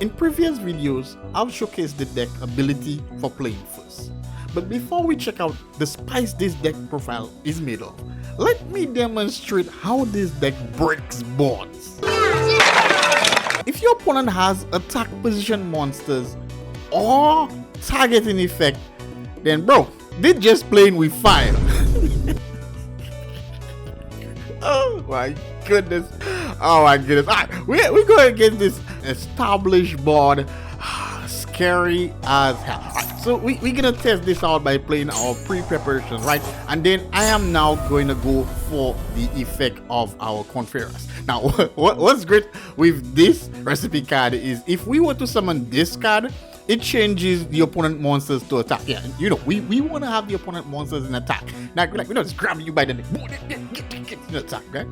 In previous videos, I've showcased the deck ability for playing first. But before we check out the spice this deck profile is made of, let me demonstrate how this deck breaks boards. If your opponent has attack position monsters or targeting effect, then bro, they're just playing with fire. Oh my goodness. Oh my goodness. Alright, we're going against this established board. Scary as hell. Right, so we're gonna test this out by playing our pre-preparations, right? And then I am now going to go for the effect of our Conference. Now, what's great with this recipe card is if we were to summon this card, it changes the opponent monsters to attack. Yeah, you know, we want to have the opponent monsters in attack. Now, like, we're not just grabbing you by the neck. Get in attack, right?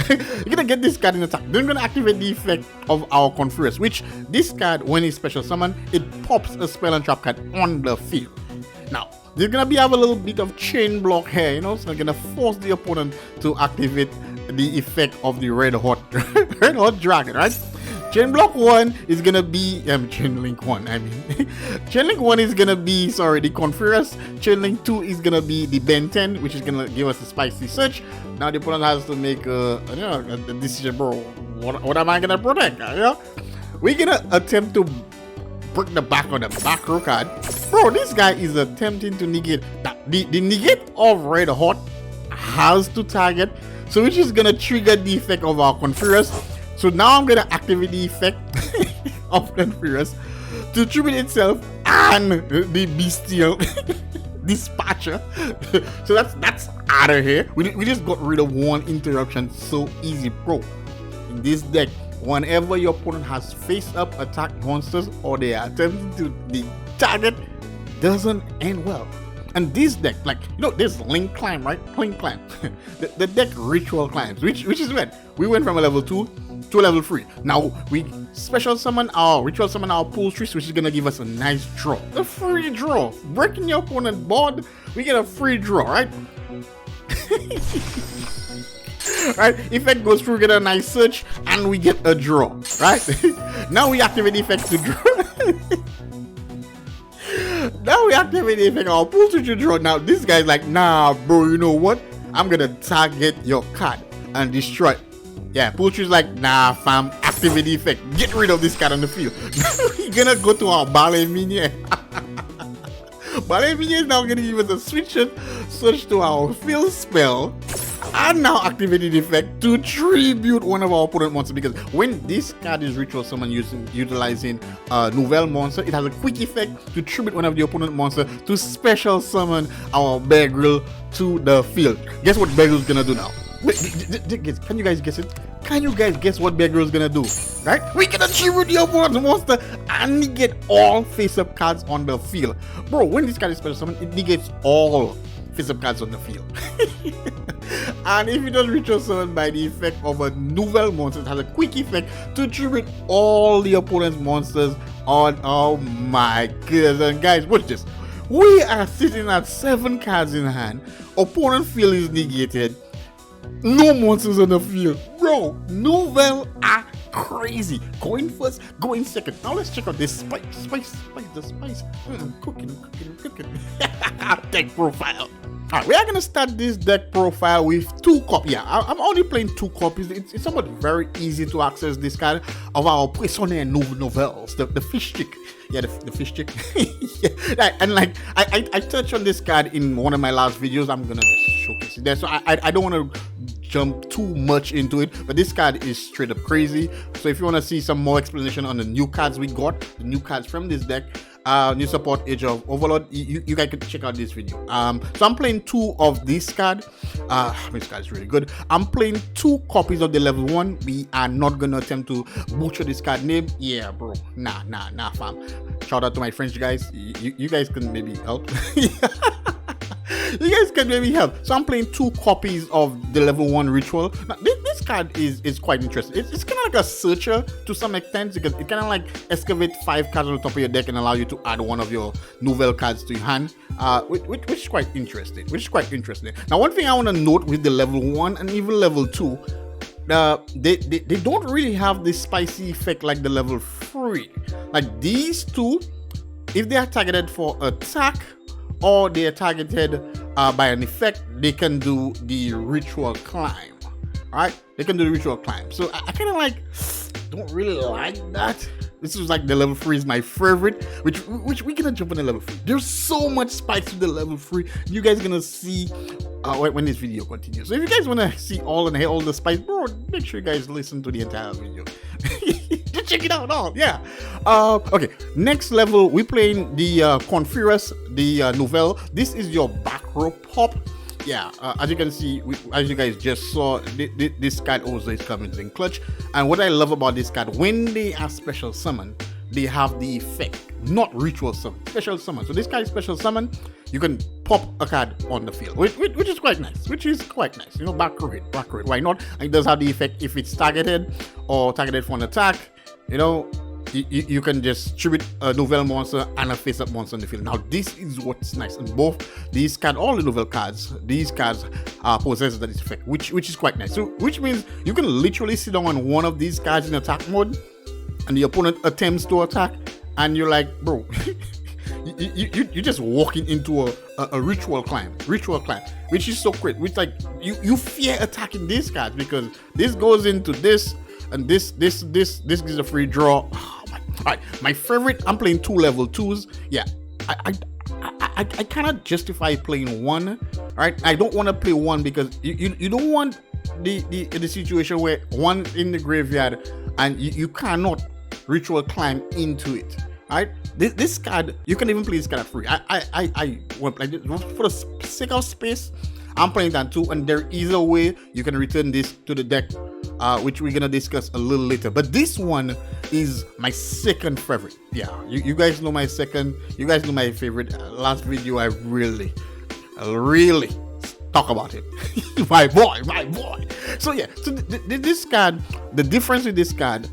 You're gonna get this card in attack. Then we're gonna activate the effect of our Conference, which this card, when it's special summon, it pops a spell and trap card on the field. Now, there's gonna have a little bit of chain block here, you know, so we're gonna force the opponent to activate the effect of the red hot dragon, right? Chain block 1 is gonna be chain link 1. Chain link 1 is gonna be the Conference. Chain link 2 is gonna be the Ben 10, which is gonna give us a spicy search. Now the opponent has to make a decision, bro. What am I gonna protect? You know, we're gonna attempt to break the back on the back row card. Bro, this guy is attempting to negate. Now, the negate of red hot has to target, so which is gonna trigger the effect of our Conference. So now I'm gonna activate the effect of Conference to tribute itself and the bestial dispatcher. So that's out of here. We just got rid of one interruption so easy, bro. In this deck, whenever your opponent has face-up attack monsters or they are attempting to the target doesn't end well. And this deck, like, you know, there's Link Climb, right? Link Climb. the deck Ritual Climbs, which is when we went from a level 2 to a level 3. Now we special summon our Ritual Summon our Pool Trees, which is gonna give us a nice draw. A free draw. Breaking your opponent board, we get a free draw, right? Right, effect goes through, get a nice search, and we get a draw, right? Now we activate the effect to draw. Now we activate the effect of pull to draw. Now this guy's like, nah, bro, you know what? I'm gonna target your card and destroy it. Yeah, Poultry's like, nah, fam, activate the effect. Get rid of this card on the field. We're gonna go to our Ballet Minion. Ballet Minion is now gonna give us a switch to our field spell. And now activating the effect to tribute one of our opponent monsters, because when this card is ritual summon utilizing Nouvelle monster, it has a quick effect to tribute one of the opponent monster to special summon our Bear Grylls to the field. Guess what Bear Grylls is gonna do now? Wait, can you guys guess it? Can you guys guess what Bear Grylls is gonna do? Right? We can tribute the opponent monster and negate all face-up cards on the field. Bro, when this card is special summon, it negates all face-up cards on the field. And if it does ritual summon by the effect of a Nouvelle monster, it has a quick effect to tribute all the opponent's monsters on. Oh my goodness. And guys, watch this. We are sitting at 7 cards in hand. Opponent field is negated. No monsters on the field. Bro, Nouvelle are crazy. Going first, going second. Now let's check out this spice. The spice. Cooking. Deck profile. Alright, we are gonna start this deck profile with 2 copies. Yeah, I'm only playing 2 copies. It's somewhat very easy to access this card of our Yugioh Nouvelles, the fish chick. Yeah, the fish chick. Yeah, and like I touched on this card in one of my last videos. I'm gonna just showcase it there. So I don't want to jump too much into it, but this card is straight up crazy. So if you want to see some more explanation on the new cards we got, the new cards from this deck, new support Yugioh Overlord, you guys can check out this video. So I'm playing 2 of this card. This card is really good. I'm playing 2 copies of the level 1. We are not gonna attempt to butcher this card name. Yeah, bro. Nah, fam. Shout out to my French guys. You guys can maybe help. You guys can maybe help. So I'm playing 2 copies of the level 1 ritual. Now, this card is quite interesting. It's kind of like a searcher to some extent, because it kind of like excavate 5 cards on the top of your deck and allow you to add one of your Nouvelle cards to your hand, which is quite interesting. Now, one thing I want to note with the level 1 and even level 2, they don't really have this spicy effect like the level 3. Like these two, if they are targeted for attack or they are targeted by an effect, they can do the ritual climb. Alright, they can do the ritual climb. So I kind of like, don't really like that. This is like the level 3 is my favorite, which we're gonna jump on the level 3. There's so much spice to the level 3. You guys gonna see when this video continues. So if you guys wanna see all the spice, bro, make sure you guys listen to the entire video. Just check it out all, yeah. Okay, next level, we're playing the Confirus, the Nouvelle. This is your back row pop. Yeah, as you can see, as you guys just saw, this card also is coming in clutch. And what I love about this card, when they are special summon, they have the effect, not ritual summon, special summon. So this card is special summon, you can pop a card on the field, which is quite nice, You know, back row hit, why not? And it does have the effect if it's targeted or targeted for an attack, you know. You can just tribute a Nouvelle monster and a face-up monster on the field. Now, this is what's nice. And both these cards, all the Nouvelle cards, these cards possess that effect, which is quite nice. So, which means you can literally sit down on one of these cards in attack mode, and the opponent attempts to attack, and you're like, bro, you're just walking into a ritual climb, which is so great. Which like you fear attacking these cards because this goes into this. And this gives a free draw. Oh my! All right, my favorite. I'm playing 2 level 2s. Yeah, I cannot justify playing 1. All right, I don't want to play 1 because you don't want the situation where 1 in the graveyard and you cannot ritual climb into it. All right, this card you can even play this card at free. I want to play this for the sake of space. I'm playing that too, and there is a way you can return this to the deck, which we're gonna discuss a little later. But this one is my second favorite. Yeah, you guys know my second. You guys know my favorite. Last video, I really talk about it. my boy. So yeah, so this card, the difference with this card,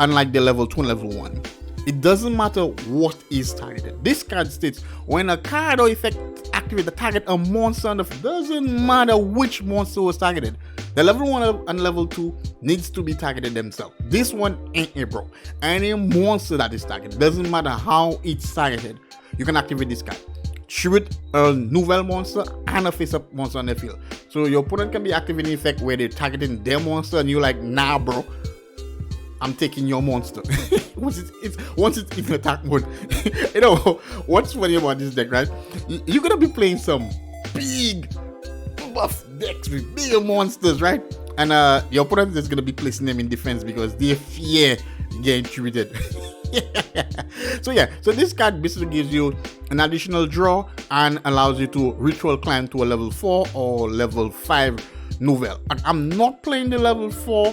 unlike the level 2 and level 1, it doesn't matter what is targeted. This card states when a card or effect activate the target a monster on the field, doesn't matter which monster was targeted. The level 1 and level 2 needs to be targeted themselves. This one ain't it, bro. Any monster that is targeted, doesn't matter how it's targeted, you can activate this card. Tribute a Nouvelle monster and a face-up monster on the field. So your opponent can be activating the effect where they're targeting their monster and you're like, nah, bro, I'm taking your monster. once it's in attack mode. You know what's funny about this deck, right? You're gonna be playing some big buff decks with bigger monsters, right? And your opponent is gonna be placing them in defense because they fear getting treated. So this card basically gives you an additional draw and allows you to ritual climb to a level 4 or level 5 Nouvelle. And I'm not playing the level 4.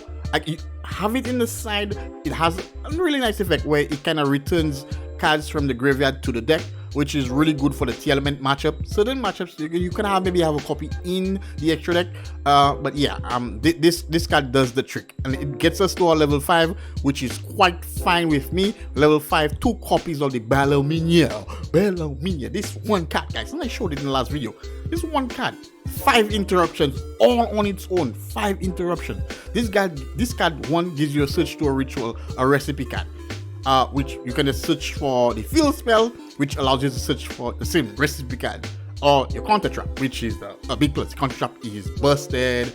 Have it in the side. It has a really nice effect where it kind of returns cards from the graveyard to the deck, which is really good for the T element matchup. Certain matchups you can maybe have a copy in the extra deck, but yeah, this card does the trick and it gets us to our level 5, which is quite fine with me. Level 5, 2 copies of the Bellowmania. This one card, guys, and I showed it in the last video. This one card, 5 interruptions all on its own. 5 interruptions. This card one gives you a search to a ritual, a recipe card, which you can just search for the field spell, which allows you to search for the same recipe card, or your counter trap, which is a big plus. Counter trap is busted.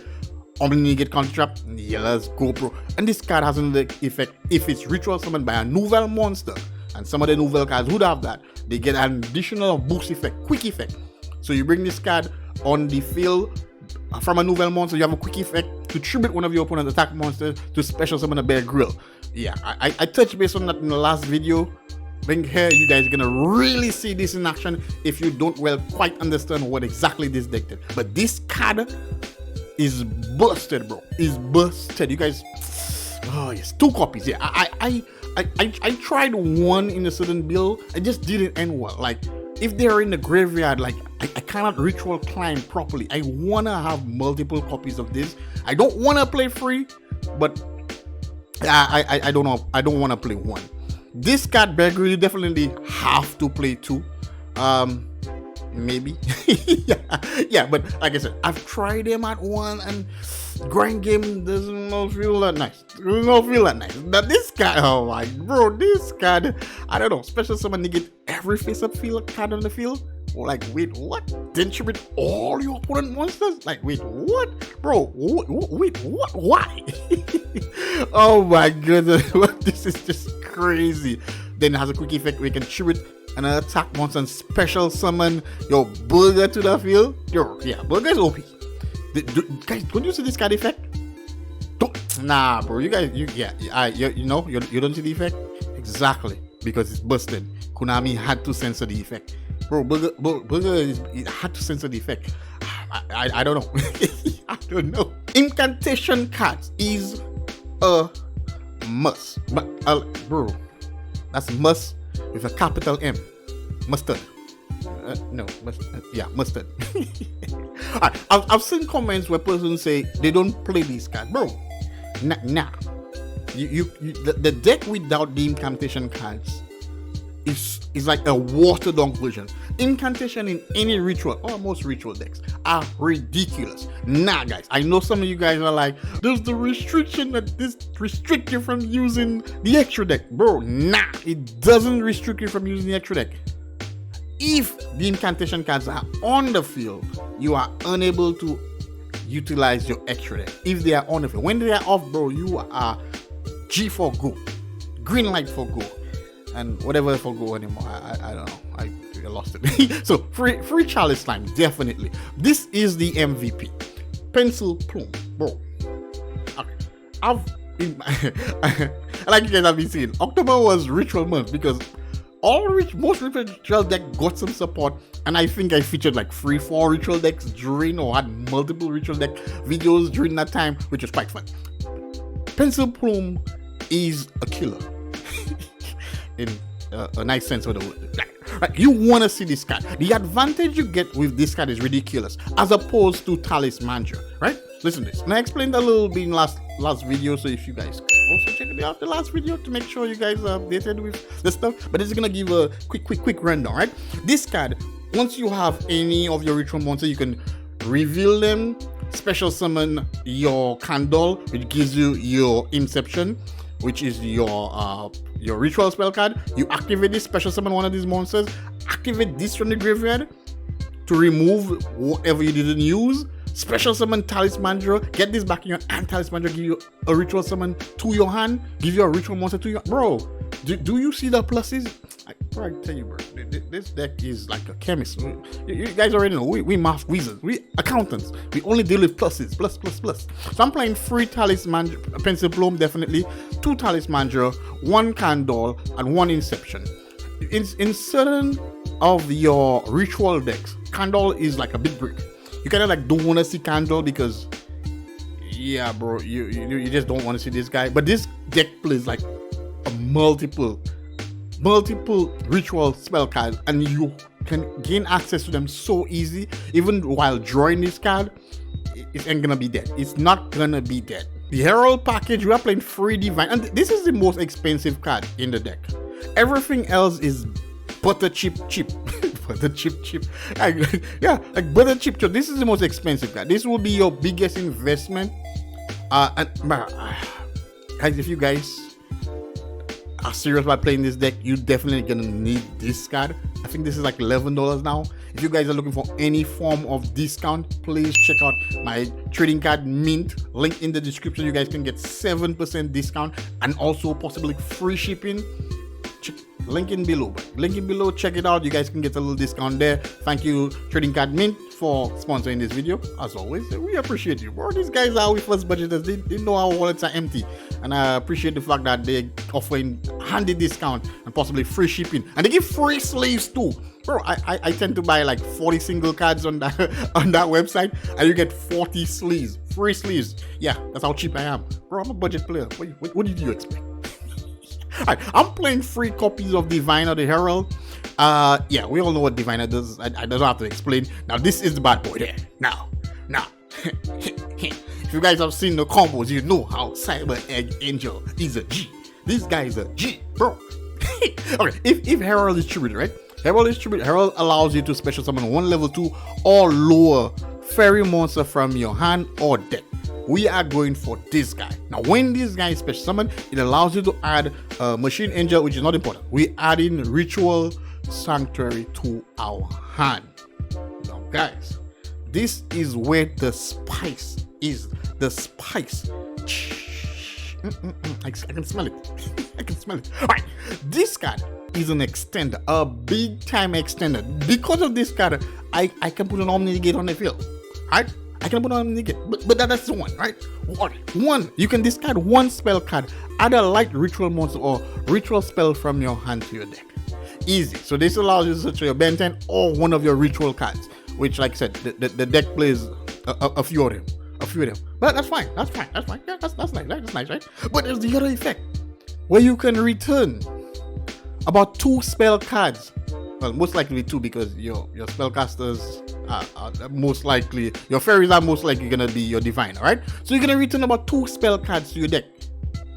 Omni-negate counter trap. Yeah, let's go, bro. And this card has another effect if it's ritual summoned by a Nouvelle monster, and some of the Nouvelle cards would have that. They get an additional boost effect, quick effect. So you bring this card on the field from a Nouvelle monster, you have a quick effect to tribute one of your opponent's attack monsters to special summon a Bear Grill. Yeah, I touched base on that in the last video. Bring here, you guys are gonna really see this in action if you don't quite understand what exactly this deck did. But this card is busted, bro. Is busted. You guys, oh yes, 2 copies. Yeah, I tried 1 in a certain build. I just didn't end well. Like, if they're in the graveyard, like I cannot ritual climb properly. I wanna have multiple copies of this. I don't wanna play free, but I don't know. I don't wanna play 1. This card, Bear Grill, you definitely have to play 2. maybe. yeah, but like I said, I've tried them at one, and grind game doesn't not feel that nice. Does not feel that nice. But this card, oh my bro, this card, I don't know. Special summon negate every face-up field card on the field. Like, wait, what? Then tribute all your opponent monsters? Like, wait, what? Bro, wait, what? Why? Oh my goodness, this is just crazy. Then it has a quick effect where you can tribute an attack monster and special summon your burger to the field. Yeah, burger is OP. Guys, don't you see this card effect? Nah, bro, you guys, you don't see the effect? Exactly, because it's busted. Konami had to censor the effect. Bro, burger it had to censor the effect. I don't know. I don't know. Incantation cards is a must. But bro, that's must with a capital M. Mustard. Mustard. Alright, I've seen comments where persons say they don't play these cards. Bro, nah. The deck without the incantation cards is like a watered down version. Incantation in any ritual, or most ritual decks, are ridiculous. Nah, guys, I know some of you guys are like, there's the restriction that this restrict you from using the extra deck. Bro, nah, it doesn't restrict you from using the extra deck. If the incantation cards are on the field, you are unable to utilize your extra deck. If they are on the field, when they are off, bro, you are G for go, green light for go, and whatever for go anymore. I don't know. I lost it. So free chalice time, definitely. This is the MVP. Pencil plume, bro. Okay. Like you guys have been seeing, October was ritual month because most ritual deck got some support, and I think I featured like 3-4 ritual decks during, or had multiple ritual deck videos during that time, which was quite fun. Pencil plume is a killer in a nice sense of the word. Right, you want to see this card. The advantage you get with this card is ridiculous as opposed to Talismandra, right? Listen to this. And I explained a little bit in last video, so if you guys also check it out the last video to make sure you guys are updated with the stuff. But it's gonna give a quick rundown, right? This card, once you have any of your ritual monsters, you can reveal them, special summon your Candle, which gives you your Inception, which is your ritual spell card. You activate this, special summon one of these monsters, activate this from the graveyard to remove whatever you didn't use. Special summon Talismandra, get this back in your hand. Talismandra give you a ritual summon to your hand, give you a ritual monster to your bro. Do you see the pluses? I tell you, bro, this deck is like a chemist. You guys already know we math wizards, we accountants. We only deal with pluses, plus. So I'm playing 3 Talismandra, Pencil Plume, definitely 2 Talismandra, 1 Candle, and 1 Inception. In certain of your ritual decks, Candle is like a big brick. You kind of like don't want to see Candle because, yeah, bro, you just don't want to see this guy. But this deck plays like a multiple ritual spell cards, and you can gain access to them so easy. Even while drawing this card, it ain't gonna be dead. It's not gonna be dead. The Herald package, we are playing 3 Divine, and this is the most expensive card in the deck. Everything else is butter cheap. Butter cheap. Yeah, like butter cheap. This is the most expensive card. This will be your biggest investment. Guys, if you guys are serious about playing this deck, you're definitely gonna need this card. I think this is like $11 now. If you guys are looking for any form of discount, please check out my trading card mint, link in the description. You guys can get 7% discount and also possibly free shipping. Link in below, check it out. You guys can get a little discount there. Thank you, Trading Card Mint, for sponsoring this video. As always, we appreciate you, bro. These guys are with us budgeters. They know our wallets are empty, and I appreciate the fact that they're offering handy discount and possibly free shipping, and they give free sleeves too, bro. I tend to buy like 40 single cards on that website, and you get 40 sleeves, free sleeves. Yeah, that's how cheap I am, bro. I'm a budget player. What did you expect? Alright, I'm playing 3 copies of Diviner the Herald. Yeah, we all know what Diviner does. I don't have to explain. Now, this is the bad boy there. Now. If you guys have seen the combos, you know how Cyber Egg Angel is a G. This guy is a G, bro. Okay, if Herald is tributed, right? Herald allows you to special summon one level 2 or lower fairy monster from your hand or deck. We are going for this guy. Now, when this guy is special summoned, it allows you to add Machine Angel, which is not important. We add in Ritual Sanctuary to our hand. Now, guys, this is where the spice is. The spice. I can smell it. I can smell it. All right, this card is an extender, a big time extender. Because of this card, I can put an Omni Negate on the field. Right? I can put on Omni Negate, but that's the one, right? One, you can discard one spell card, add a light ritual monster or ritual spell from your hand to your deck. Easy. So this allows you to search your Ben 10 or one of your ritual cards, which, like I said, the deck plays a few of them. But that's fine. Yeah, that's nice. That's nice, right? But there's the other effect where you can return about 2 spell cards. Well, most likely 2, because your spellcasters are most likely, your fairies are most likely gonna be your diviner, right? So you're gonna return about 2 spell cards to your deck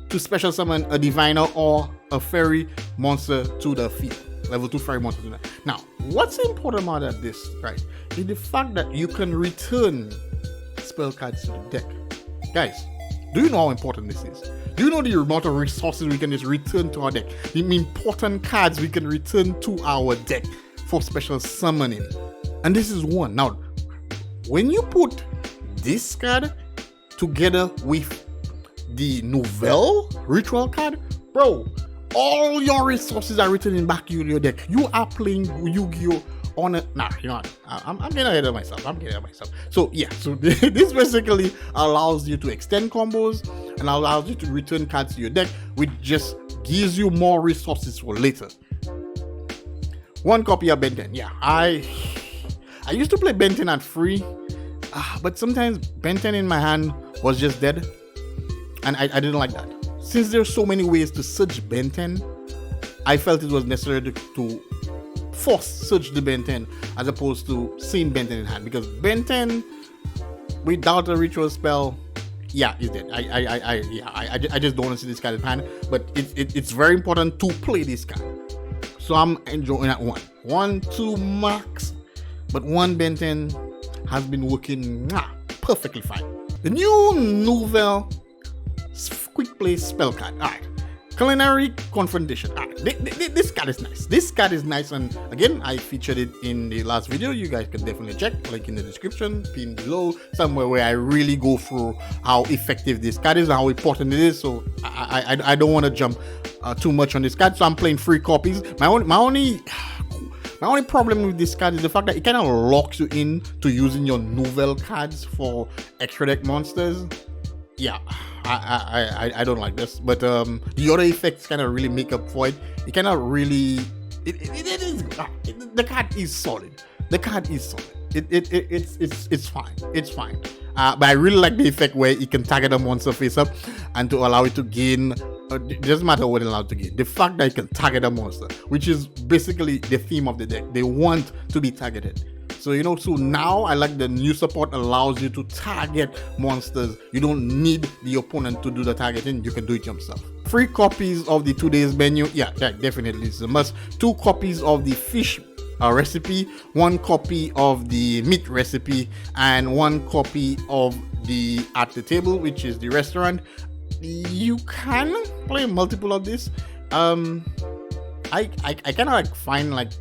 to special summon a diviner or a fairy monster to the field. Level 2 fairy monster to that. Now, what's important about this, right, is the fact that you can return spell cards to the deck. Guys, do you know how important this is? Do you know the amount of resources we can just return to our deck? The important cards we can return to our deck for special summoning. And this is one. Now, when you put this card together with the Nouvelle ritual card, bro, all your resources are returning back to your deck. You are playing Yu-Gi-Oh! On a, nah, you know what? I'm getting ahead of myself. So yeah, so this basically allows you to extend combos and allows you to return cards to your deck, which just gives you more resources for later. One copy of Ben 10. Yeah, I used to play Ben 10 at free, but sometimes Ben 10 in my hand was just dead, and I didn't like that. Since there's so many ways to search Ben 10, I felt it was necessary to force search the Ben 10 as opposed to seeing Ben 10 in hand, because Ben 10 without a ritual spell, yeah, is dead. I just don't want to see this card in hand, but it's very important to play this card. So I'm enjoying that 1, 2 max, but 1 Ben 10 has been working perfectly fine. The new Nouvelle quick play spell card. All right. Culinary Confrontation. This card is nice. This card is nice, and again, I featured it in the last video. You guys can definitely check, link in the description, pin below, somewhere where I really go through how effective this card is and how important it is. So I don't want to jump too much on this card. So I'm playing 3 copies. My only problem with this card is the fact that it kind of locks you in to using your Nouvelle cards for extra deck monsters. Yeah, I don't like this, but the other effects kind of really make up for it. It kind of really the card is solid. It's fine. But I really like the effect where it can target a monster face up and to allow it to gain. It doesn't matter what it allows to gain. The fact that it can target a monster, which is basically the theme of the deck. They want to be targeted. So, you know, so now I like the new support allows you to target monsters. You don't need the opponent to do the targeting. You can do it yourself. 3 copies of the 2 days menu. Yeah, that definitely is a must. 2 copies of the fish recipe, 1 copy of the meat recipe, and 1 copy of the at the table, which is the restaurant. You can play multiple of this. I kind of like find like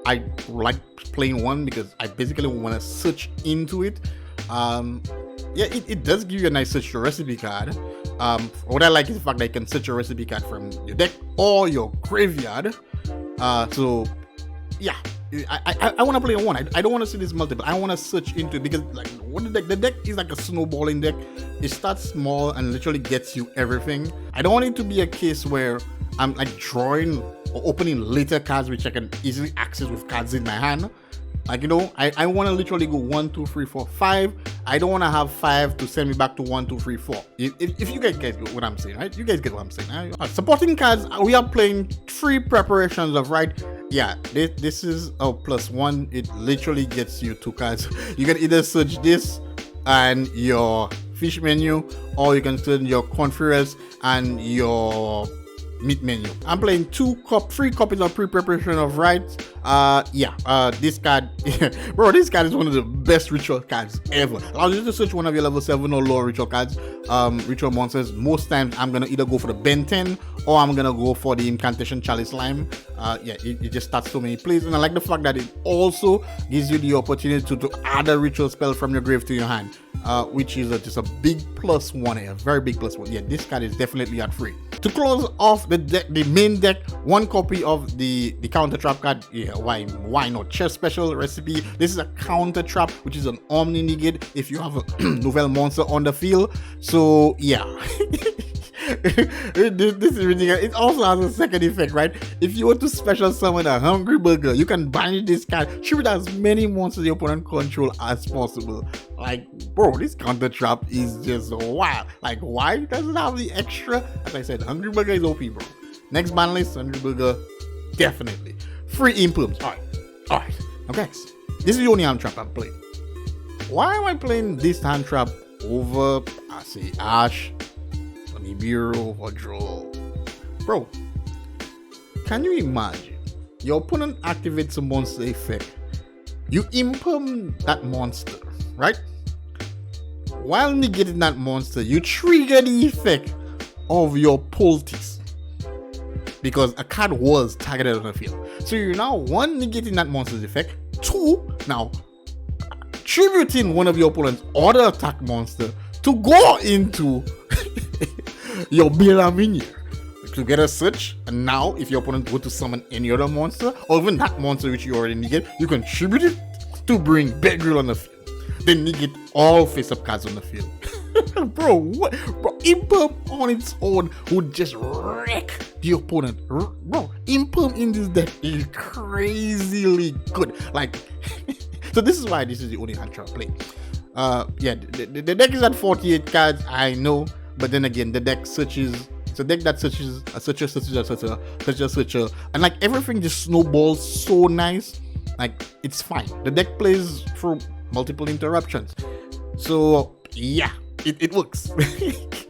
I like playing 1 because I basically want to search into it. Yeah, it does give you a nice search your recipe card. What I like is the fact that you can search your recipe card from your deck or your graveyard. So yeah, I want to play 1. I don't want to see this multiple. I want to search into it because like what the deck is like a snowballing deck. It starts small and literally gets you everything. I don't want it to be a case where I'm like drawing or opening later cards which I can easily access with cards in my hand. Like, you know, I want to literally go 1, 2, 3, 4, 5. I don't want to have 5 to send me back to 1, 2, 3, 4. If you guys get what I'm saying, right? You guys get what I'm saying. Right? Supporting cards, we are playing 3 preparations of, right? Yeah, this is a +1. It literally gets you 2 cards. You can either search this and your fish menu, or you can search your conference and your meat menu. I'm playing 3 copies of pre-preparation of rights, This card, bro, this card is one of the best ritual cards ever. Allows you to search one of your level 7 or lower ritual cards, ritual monsters. Most times I'm gonna either go for the Ben 10 or I'm gonna go for the Incantation Chalice Lime. It just starts so many plays, and I like the fact that it also gives you the opportunity to add a ritual spell from your grave to your hand, which is just a big plus one, a very big plus one. Yeah, this card is definitely at free. To close off the deck, the main deck, one copy of the counter trap card. Yeah, why not? Chess special recipe. This is a counter trap, which is an omni negate if you have a novel monster on the field. So yeah. This is ridiculous. It also has a second effect, right? If you want to special summon a Hungry Burger, you can bind this card, shoot as many monsters your opponent control as possible. Like, bro, this counter trap is just wild. Like, why does it have the extra? As I said, Hungry Burger is OP, bro. Next ban list, Hungry Burger, definitely. Free imperms. Alright. Now guys, this is the only hand trap I'm playing. Why am I playing this hand trap over, I say, Ash, Bureau, or draw? Bro, can you imagine your opponent activates a monster effect, you imperm that monster, right? While negating that monster, you trigger the effect of your poultice because a card was targeted on the field. So you're now one, negating that monster's effect, two, now tributing one of your opponent's other attack monster to go into your Bela minion to get a search, and now if your opponent go to summon any other monster or even that monster which you already negate, you can tribute it to bring Bedrill on the field. Then negate all face-up cards on the field. Bro, what? Bro, Imperm on its own would just wreck the opponent. Bro, Imperm in this deck is crazily good. Like, so this is why this is the only hand trap play. The deck is at 48 cards, I know. But then again, the deck searches. It's a deck that searches a searcher, and like everything just snowballs so nice. Like, it's fine. The deck plays through multiple interruptions. So yeah, it works.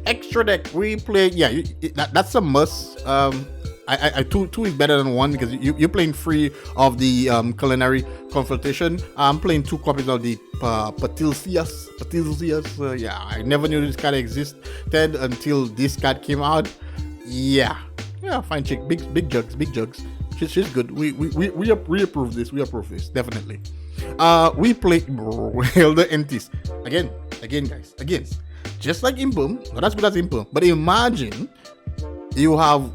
Extra deck we play. Yeah, that's a must. Two is better than one because you're playing free of the culinary confrontation. I'm playing 2 copies of the Patilcius. Yeah, I never knew this card existed until this card came out. Yeah, fine chick, big jugs. She's good. We approve this. We approve this definitely. We play Elder Entis again, guys. Again, just like Imperm. Not as good as Imperm, but imagine you have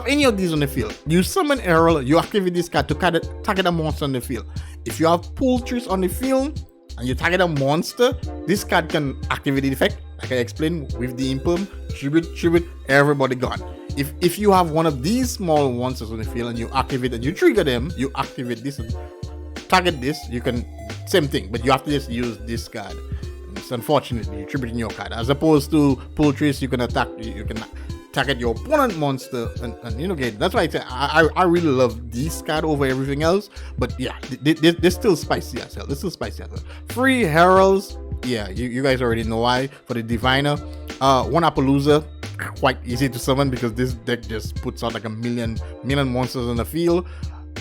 any of these on the field. You summon Errol, you activate this card to target a monster on the field. If you have Poultries on the field and you target a monster, this card can activate the effect, like I explained with the Imperm, tribute, everybody gone. If you have one of these small monsters on the field and you activate and you trigger them, you activate this and target this, you can, same thing, but you have to just use this card. It's unfortunately you're tributing your card. As opposed to Poultries, you can target your opponent monster and you know, that's why I say I really love this card over everything else. But yeah, they're still spicy as hell. Free Heralds, yeah, you guys already know why. For the Diviner, one Appaloosa, quite easy to summon because this deck just puts out like a million monsters on the field.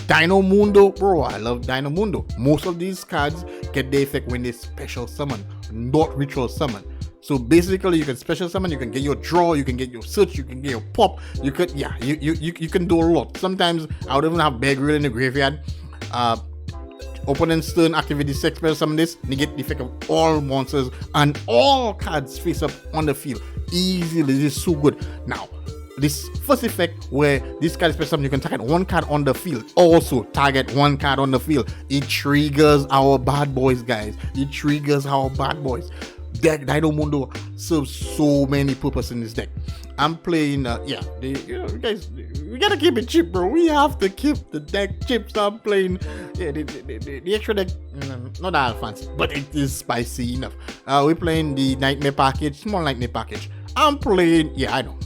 Dino Mundo, bro, I love Dino Mundo. Most of these cards get the effect when they special summon, not ritual summon. So basically, you can special summon, you can get your draw, you can get your search, you can get your pop. You could, yeah, you can do a lot. Sometimes I would even have Bear Grylls in the graveyard. Opponent's turn, activate this special summon this, negate the effect of all monsters and all cards face up on the field. Easily, this is so good. Now, this first effect where this card is special summon, you can target one card on the field. Also target one card on the field. It triggers our bad boys, guys. It triggers our bad boys. Deck Dino Mundo serves so many purposes in this deck. I'm playing, guys, we gotta keep it cheap, bro. We have to keep the deck cheap. So I'm playing, the extra deck, not that fancy, but it is spicy enough. We're playing the Nightmare package, small Nightmare package. I'm playing, I know,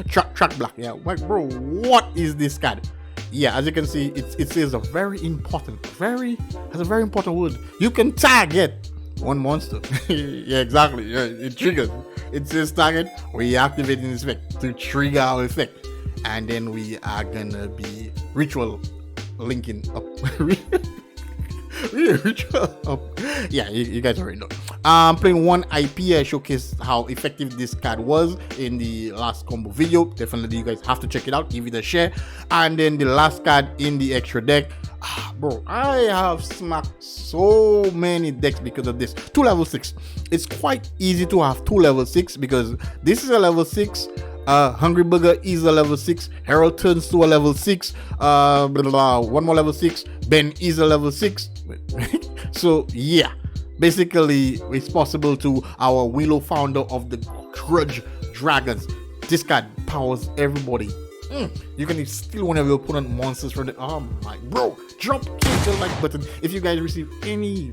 track black. Yeah, like, bro, what is this card? Yeah, as you can see, it says a very important word. You can target one monster. Yeah, exactly. Yeah, it triggers. It says target. We activating this effect to trigger our effect, and then we are gonna be ritual linking up. Yeah, you guys already know. Playing one IP, I showcased how effective this card was in the last combo video. Definitely, you guys have to check it out. Give it a share. And then the last card in the extra deck. Bro, I have smacked so many decks because of this. 2 level 6. It's quite easy to have 2 level 6 because this is a level 6. Hungry Burger is a level 6. Herald turns to a level 6. One more level 6. Ben is a level 6. So yeah, basically it's possible to our Willow, founder of the Grudge Dragons. This card powers everybody. You can steal one of your opponent monsters from the. Oh my, bro! Drop the like button if you guys receive any.